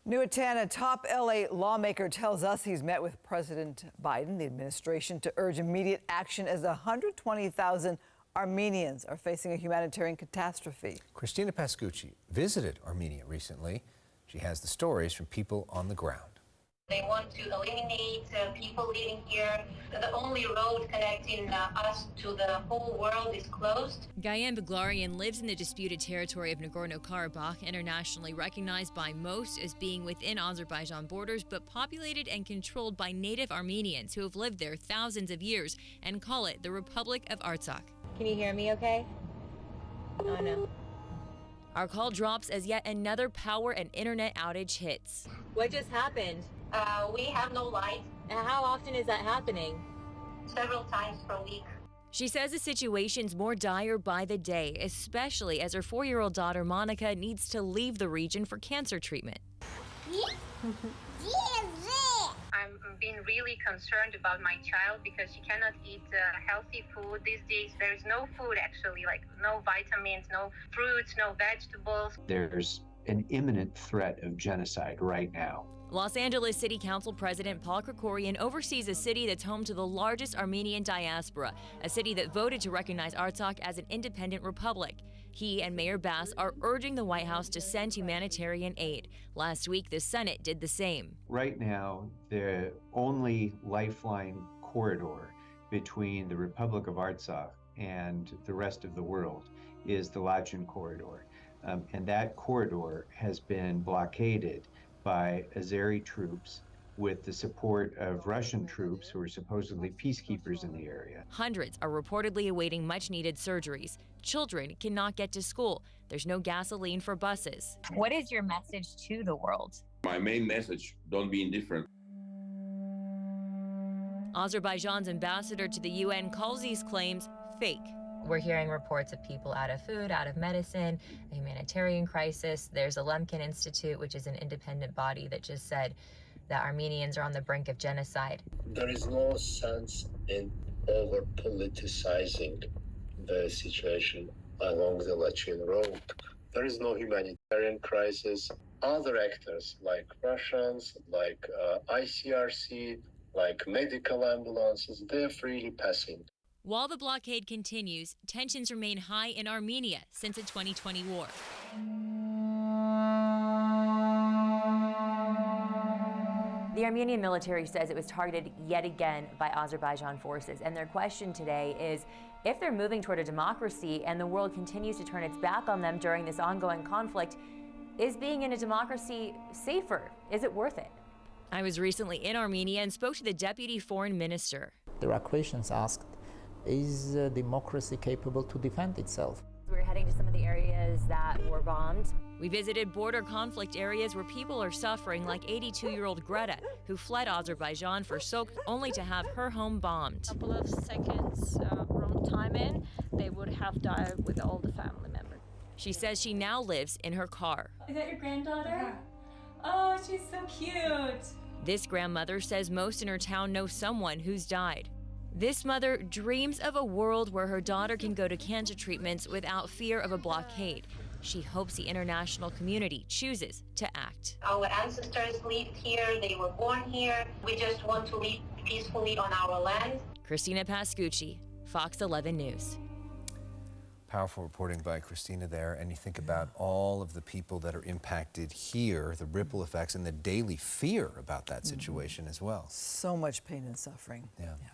New at 10, a top LA lawmaker tells us he's met with President Biden, the administration, to urge immediate action as 120,000 Armenians are facing a humanitarian catastrophe. Christina Pascucci visited Armenia recently. She has the stories from people on the ground. They want to eliminate people living here. The only road connecting us to the whole world is closed. Gayan Baglarian lives in the disputed territory of Nagorno-Karabakh, internationally recognized by most as being within Azerbaijan borders, but populated and controlled by native Armenians who have lived there thousands of years and call it the Republic of Artsakh. Can you hear me okay? Oh, no. Our call drops as yet another power and internet outage hits. What just happened? We have no light. And how often is that happening? Several times per week. She says the situation's more dire by the day, especially as her 4-year-old daughter Monica needs to leave the region for cancer treatment. I'm being really concerned about my child because she cannot eat healthy food these days. There's no food actually, like no vitamins, no fruits, no vegetables. There's an imminent threat of genocide right now. Los Angeles City Council President Paul Krikorian oversees a city that's home to the largest Armenian diaspora, a city that voted to recognize Artsakh as an independent republic. He and Mayor Bass are urging the White House to send humanitarian aid. Last week, the Senate did the same. Right now, the only lifeline corridor between the Republic of Artsakh and the rest of the world is the Lachen corridor. And that corridor has been blockaded by Azeri troops with the support of Russian troops who are supposedly peacekeepers in the area. Hundreds are reportedly awaiting much-needed surgeries. Children cannot get to school. There's no gasoline for buses. What is your message to the world? My main message, don't be indifferent. Azerbaijan's ambassador to the UN calls these claims fake. We're hearing reports of people out of food, out of medicine, a humanitarian crisis. There's a Lemkin Institute, which is an independent body that just said that Armenians are on the brink of genocide. There is no sense in over-politicizing the situation along the Lachen Road. There is no humanitarian crisis. Other actors like Russians, like ICRC, like medical ambulances, they're freely passing. While the blockade continues, tensions remain high in Armenia since the 2020 war. The Armenian military says it was targeted yet again by Azerbaijan forces, and their question today is if they're moving toward a democracy and the world continues to turn its back on them during this ongoing conflict, is being in a democracy safer? Is it worth it? I was recently in Armenia and spoke to the deputy foreign minister. There are questions asked. Is democracy capable to defend itself? We're heading to some of the areas that were bombed. We visited border conflict areas where people are suffering, like 82-year-old Greta, who fled Azerbaijan for Sok only to have her home bombed. A couple of seconds wrong time in, they would have died with all the family members. She says she now lives in her car. Is that your granddaughter? Oh, she's so cute. This grandmother says most in her town know someone who's died. This mother dreams of a world where her daughter can go to cancer treatments without fear of a blockade. She hopes the international community chooses to act. Our ancestors lived here, they were born here. We just want to live peacefully on our land. Christina Pascucci, Fox 11 News. Powerful reporting by Christina there, and you think about all of the people that are impacted here, the ripple effects and the daily fear about that situation as well. So much pain and suffering. Yeah. Yeah.